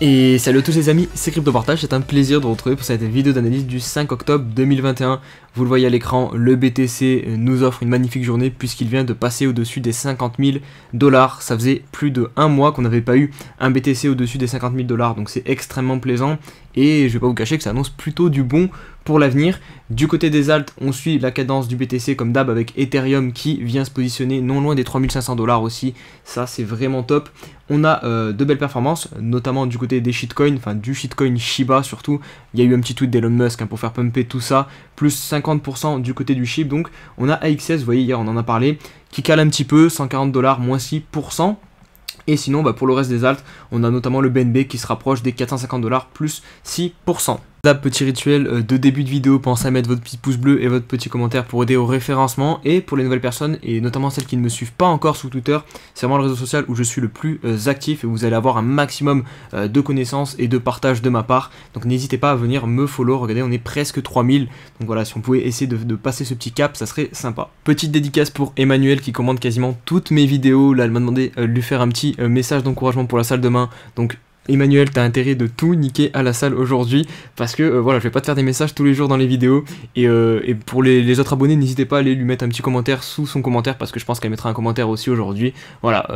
Et salut à tous les amis, c'est CryptoPartage, c'est un plaisir de vous retrouver pour cette vidéo d'analyse du 5 octobre 2021. Vous le voyez à l'écran, le BTC nous offre une magnifique journée puisqu'il vient de passer au-dessus des 50 000 $. Ça faisait plus de un mois qu'on n'avait pas eu un BTC au-dessus des 50 000 $, donc c'est extrêmement plaisant. Et je vais pas vous cacher que ça annonce plutôt du bon pour l'avenir. Du côté des alts, on suit la cadence du BTC comme d'hab avec Ethereum qui vient se positionner non loin des 3500 $ aussi. Ça c'est vraiment top. On a de belles performances, notamment du côté des shitcoins, enfin du shitcoin Shiba surtout. Il y a eu un petit tweet d'Elon Musk pour faire pumper tout ça, plus 50% du côté du SHIB. Donc on a AXS, vous voyez hier on en a parlé, qui cale un petit peu, 140 $, moins 6%. Et sinon, pour le reste des alts, on a notamment le BNB qui se rapproche des 450 $, plus 6%. Petit rituel de début de vidéo, pensez à mettre votre petit pouce bleu et votre petit commentaire pour aider au référencement. Et pour les nouvelles personnes, et notamment celles qui ne me suivent pas encore sur Twitter, c'est vraiment le réseau social où je suis le plus actif et vous allez avoir un maximum de connaissances et de partage de ma part. Donc n'hésitez pas à venir me follow, regardez on est presque 3000. Donc voilà, si on pouvait essayer de passer ce petit cap, ça serait sympa. Petite dédicace pour Emmanuel qui commente quasiment toutes mes vidéos. Là elle m'a demandé de lui faire un petit message d'encouragement pour la salle demain. Donc Emmanuel, t'as intérêt de tout niquer à la salle aujourd'hui parce que voilà, je vais pas te faire des messages tous les jours dans les vidéos et pour les autres abonnés, n'hésitez pas à aller lui mettre un petit commentaire sous son commentaire parce que je pense qu'elle mettra un commentaire aussi aujourd'hui. Voilà,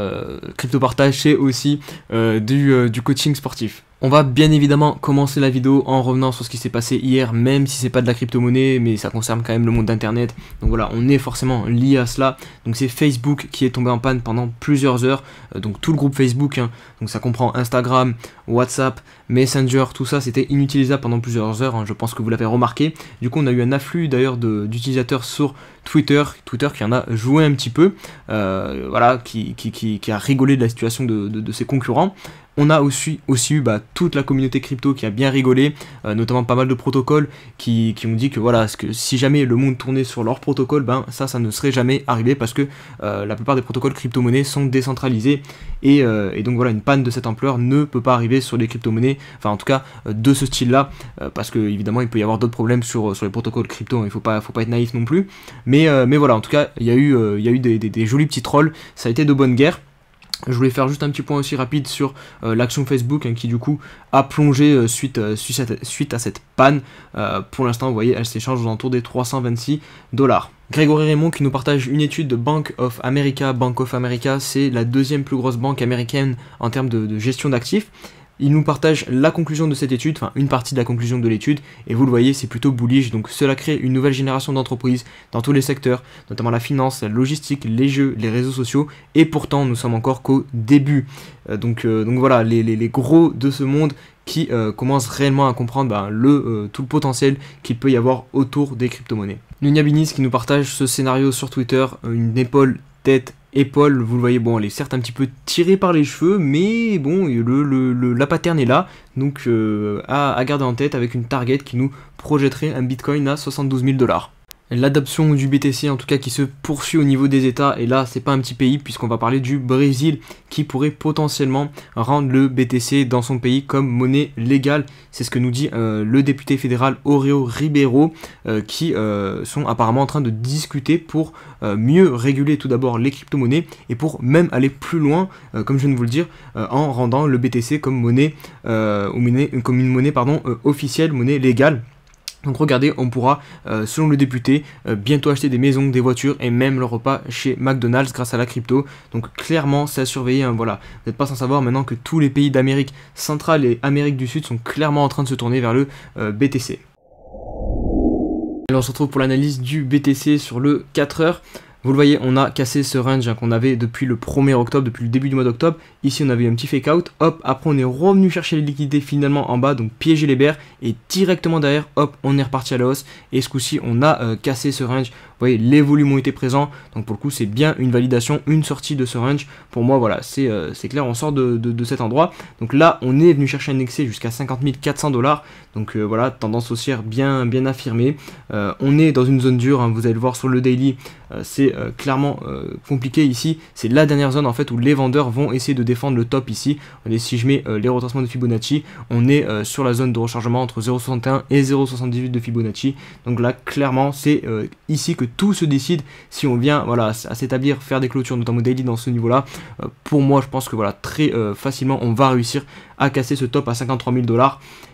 CryptoPartage c'est aussi du coaching sportif. On va bien évidemment commencer la vidéo en revenant sur ce qui s'est passé hier, même si c'est pas de la crypto-monnaie, mais ça concerne quand même le monde d'internet. Donc voilà, on est forcément lié à cela. Donc c'est Facebook qui est tombé en panne pendant plusieurs heures. Donc tout le groupe Facebook, donc ça comprend Instagram, WhatsApp, Messenger, tout ça c'était inutilisable pendant plusieurs heures, je pense que vous l'avez remarqué. Du coup on a eu un afflux d'ailleurs d'utilisateurs sur Twitter qui en a joué un petit peu, voilà, qui a rigolé de la situation de ses concurrents. On a aussi eu toute la communauté crypto qui a bien rigolé, notamment pas mal de protocoles qui ont dit que voilà, que si jamais le monde tournait sur leur protocole, ça ne serait jamais arrivé parce que la plupart des protocoles crypto-monnaies sont décentralisés et donc voilà, une panne de cette ampleur ne peut pas arriver sur les crypto-monnaies, enfin en tout cas de ce style-là, parce que évidemment il peut y avoir d'autres problèmes sur les protocoles crypto, il faut pas être naïf non plus, mais voilà, en tout cas il y a eu des jolis petits trolls, ça a été de bonne guerre. Je voulais faire juste un petit point aussi rapide sur l'action Facebook qui du coup a plongé suite à cette panne. Pour l'instant, vous voyez, elle s'échange aux alentours des 326 $. Grégory Raymond qui nous partage une étude de Bank of America. Bank of America, c'est la deuxième plus grosse banque américaine en termes de gestion d'actifs. Il nous partage la conclusion de cette étude, enfin une partie de la conclusion de l'étude, et vous le voyez, c'est plutôt bullish. Donc cela crée une nouvelle génération d'entreprises dans tous les secteurs, notamment la finance, la logistique, les jeux, les réseaux sociaux, et pourtant nous sommes encore qu'au début. Donc voilà, les gros de ce monde qui commencent réellement à comprendre tout le potentiel qu'il peut y avoir autour des crypto-monnaies. Nunia Binis qui nous partage ce scénario sur Twitter, une épaule, tête, épaule, vous le voyez, bon, elle est certes un petit peu tirée par les cheveux, mais bon, la pattern est là, donc à garder en tête avec une target qui nous projetterait un bitcoin à 72 000 $. L'adoption du BTC en tout cas qui se poursuit au niveau des États, et là c'est pas un petit pays puisqu'on va parler du Brésil qui pourrait potentiellement rendre le BTC dans son pays comme monnaie légale. C'est ce que nous dit le député fédéral Aurélio Ribeiro qui sont apparemment en train de discuter pour mieux réguler tout d'abord les crypto-monnaies et pour même aller plus loin, comme je viens de vous le dire, en rendant le BTC comme monnaie, comme une monnaie officielle, monnaie légale. Donc regardez, on pourra, selon le député, bientôt acheter des maisons, des voitures et même le repas chez McDonald's grâce à la crypto. Donc clairement, c'est à surveiller, voilà. Vous n'êtes pas sans savoir maintenant que tous les pays d'Amérique centrale et Amérique du Sud sont clairement en train de se tourner vers le BTC. Alors on se retrouve pour l'analyse du BTC sur le 4 heures. Vous le voyez, on a cassé ce range qu'on avait depuis le 1er octobre, depuis le début du mois d'octobre. Ici, on avait eu un petit fake out. Hop, après, on est revenu chercher les liquidités finalement en bas, donc piéger les bears. Et directement derrière, hop, on est reparti à la hausse. Et ce coup-ci, on a cassé ce range. Vous voyez, les volumes ont été présents. Donc pour le coup, c'est bien une validation, une sortie de ce range. Pour moi, voilà, c'est clair, on sort de cet endroit. Donc là, on est venu chercher un excès jusqu'à 50 400 $. Donc voilà, tendance haussière bien affirmée. On est dans une zone dure, vous allez le voir sur le daily. C'est clairement compliqué ici, c'est la dernière zone en fait où les vendeurs vont essayer de défendre le top ici. Et si je mets les retracements de Fibonacci, on est sur la zone de rechargement entre 0,61 et 0,78 de Fibonacci. Donc là clairement c'est ici que tout se décide si on vient voilà, à s'établir, faire des clôtures, notamment daily dans ce niveau-là. Pour moi, je pense que voilà, très facilement, on va réussir à casser ce top à 53 000 $.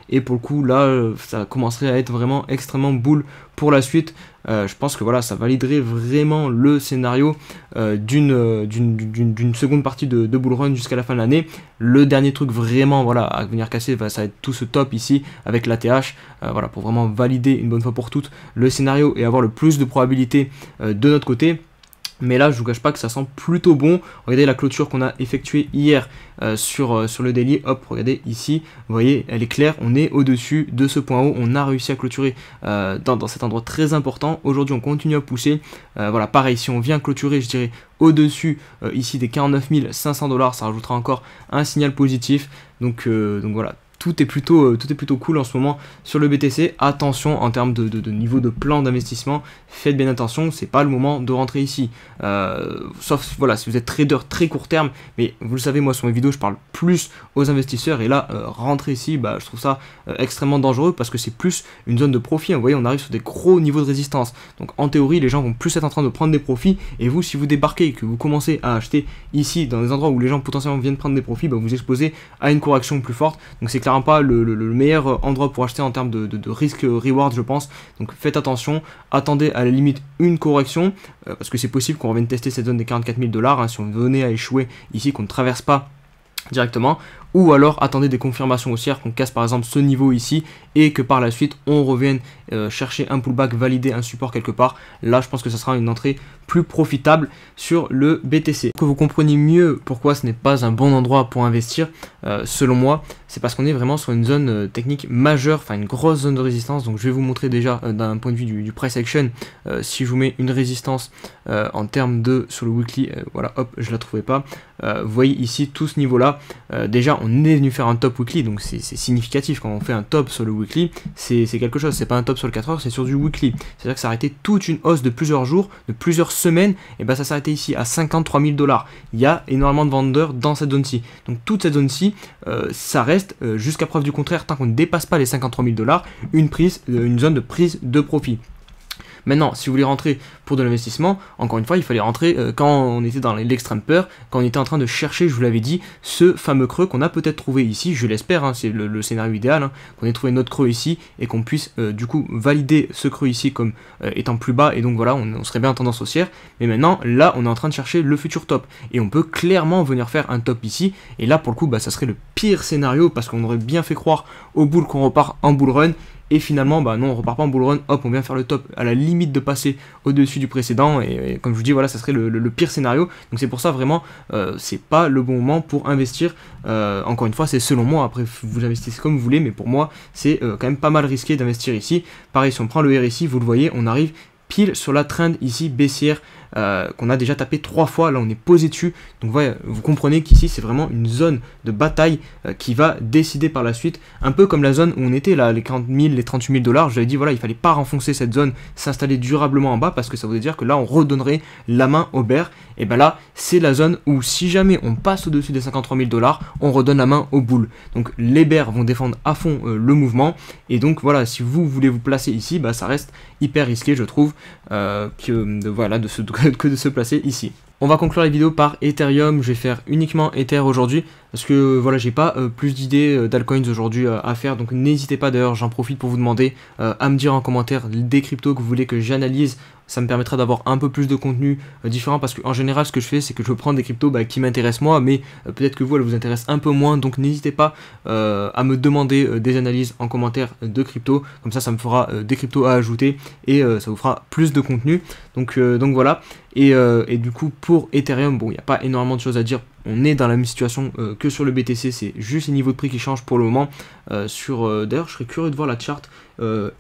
Et pour le coup, là, ça commencerait à être vraiment extrêmement bull pour la suite. Je pense que voilà, ça validerait vraiment le scénario d'une seconde partie de bull run jusqu'à la fin de l'année. Le dernier truc vraiment voilà, à venir casser, ça va être tout ce top ici avec l'ATH. Voilà, pour vraiment valider une bonne fois pour toutes le scénario et avoir le plus de probabilité de notre côté. Mais là, je vous cache pas que ça sent plutôt bon. Regardez la clôture qu'on a effectuée hier sur le daily. Hop, regardez ici. Vous voyez, elle est claire. On est au-dessus de ce point haut. On a réussi à clôturer dans cet endroit très important. Aujourd'hui, on continue à pousser. Voilà, pareil, si on vient clôturer, je dirais, au-dessus ici des 49 500 $, ça rajoutera encore un signal positif. Donc voilà. Tout est plutôt cool en ce moment sur le BTC. Attention en termes de niveau de plan d'investissement, faites bien attention, c'est pas le moment de rentrer ici. Sauf voilà, si vous êtes trader très court terme, mais vous le savez, moi sur mes vidéos je parle plus aux investisseurs et là rentrer ici, bah, je trouve ça extrêmement dangereux parce que c'est plus une zone de profit. Vous voyez, on arrive sur des gros niveaux de résistance. Donc en théorie, les gens vont plus être en train de prendre des profits et vous, si vous débarquez et que vous commencez à acheter ici dans des endroits où les gens potentiellement viennent prendre des profits, bah, vous exposez à une correction plus forte. Donc c'est clairement pas le meilleur endroit pour acheter en termes de risque-reward, je pense. Donc faites attention, attendez à la limite une correction, parce que c'est possible qu'on revienne tester cette zone des 44 000 $, hein, si on venait à échouer ici, qu'on ne traverse pas directement, ou alors attendez des confirmations haussières, qu'on casse par exemple ce niveau ici et que par la suite on revienne chercher un pullback, valider un support quelque part. Là je pense que ça sera une entrée plus profitable sur le BTC. Pour que vous compreniez mieux pourquoi ce n'est pas un bon endroit pour investir, selon moi, c'est parce qu'on est vraiment sur une zone technique majeure, enfin une grosse zone de résistance. Donc je vais vous montrer déjà d'un point de vue du price action, si je vous mets une résistance en termes de sur le weekly, voilà, hop, je la trouvais pas. Vous voyez ici tout ce niveau là, déjà on est venu faire un top weekly, donc c'est significatif. Quand on fait un top sur le weekly, c'est quelque chose, c'est pas un top sur le 4 heures, c'est sur du weekly. C'est à dire que ça a arrêté toute une hausse de plusieurs jours, de plusieurs semaines, et ben ça s'est arrêté ici à 53 000 $. Il y a énormément de vendeurs dans cette zone-ci, donc toute cette zone-ci, ça reste jusqu'à preuve du contraire, tant qu'on ne dépasse pas les 53 000 $, une zone de prise de profit. Maintenant, si vous voulez rentrer pour de l'investissement, encore une fois, il fallait rentrer quand on était dans l'extrême peur, quand on était en train de chercher, je vous l'avais dit, ce fameux creux qu'on a peut-être trouvé ici, je l'espère, hein, c'est le scénario idéal, hein, qu'on ait trouvé notre creux ici et qu'on puisse du coup valider ce creux ici comme étant plus bas, et donc voilà, on serait bien en tendance haussière. Mais maintenant, là, on est en train de chercher le futur top, et on peut clairement venir faire un top ici, et là, pour le coup, bah, ça serait le pire scénario, parce qu'on aurait bien fait croire aux bulles qu'on repart en bull run, et finalement, bah non, on repart pas en bull run, hop, on vient faire le top à la limite de passer au-dessus du précédent, et comme je vous dis, voilà, ça serait le pire scénario. Donc c'est pour ça, vraiment, c'est pas le bon moment pour investir. Encore une fois, c'est selon moi, après vous investissez comme vous voulez, mais pour moi, c'est quand même pas mal risqué d'investir ici. Pareil, si on prend le RSI, vous le voyez, on arrive pile sur la trend ici baissière qu'on a déjà tapé 3 fois, là on est posé dessus, donc voilà, vous comprenez qu'ici c'est vraiment une zone de bataille qui va décider par la suite, un peu comme la zone où on était là, les 40 000, les 38 000 $, je vous avais dit voilà, il fallait pas renfoncer cette zone, s'installer durablement en bas, parce que ça voudrait dire que là on redonnerait la main au bear, et ben là c'est la zone où si jamais on passe au-dessus des 53 000 $, on redonne la main aux bull. Donc les bears vont défendre à fond le mouvement, et donc voilà, si vous voulez vous placer ici, bah ça reste hyper risqué, je trouve, voilà, que de se placer ici. On va conclure la vidéo par Ethereum. Je vais faire uniquement Ether aujourd'hui parce que voilà, j'ai pas plus d'idées d'altcoins aujourd'hui à faire, donc n'hésitez pas, d'ailleurs j'en profite pour vous demander à me dire en commentaire des cryptos que vous voulez que j'analyse. Ça me permettra d'avoir un peu plus de contenu différent, parce qu'en général ce que je fais, c'est que je prends des cryptos qui m'intéressent moi, mais peut-être que vous, elles vous intéressent un peu moins, donc n'hésitez pas à me demander des analyses en commentaire de cryptos, comme ça me fera des cryptos à ajouter et ça vous fera plus de contenu. Donc voilà, et du coup pour Ethereum, bon, il n'y a pas énormément de choses à dire. On est dans la même situation que sur le BTC, c'est juste les niveaux de prix qui changent pour le moment. D'ailleurs, je serais curieux de voir la chart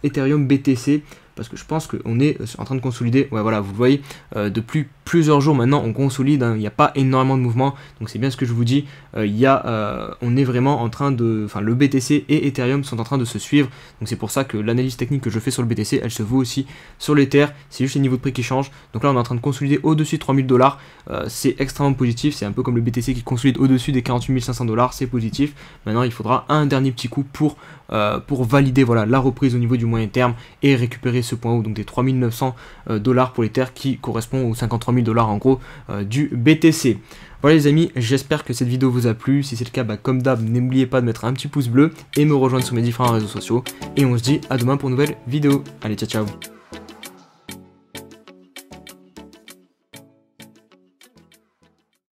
Ethereum BTC, parce que je pense qu'on est en train de consolider. Ouais, voilà, vous le voyez, depuis plusieurs jours maintenant, on consolide, hein, il n'y a pas énormément de mouvement, donc c'est bien ce que je vous dis, on est vraiment en train de, enfin le BTC et Ethereum sont en train de se suivre, donc c'est pour ça que l'analyse technique que je fais sur le BTC, elle se vaut aussi sur l'Ether, c'est juste les niveaux de prix qui changent. Donc là on est en train de consolider au-dessus de 3000 $, c'est extrêmement positif, c'est un peu comme le BTC qui consolide au-dessus des 48 500 $, c'est positif. Maintenant il faudra un dernier petit coup pour valider voilà, la reprise au niveau du moyen terme et récupérer ce point haut, donc des 3900 $ pour l'Ether qui correspond aux 53 000 $ en gros du BTC. Voilà les amis, j'espère que cette vidéo vous a plu. Si c'est le cas, comme d'hab, n'oubliez pas de mettre un petit pouce bleu et me rejoindre sur mes différents réseaux sociaux. Et on se dit à demain pour une nouvelle vidéo. Allez, ciao ciao.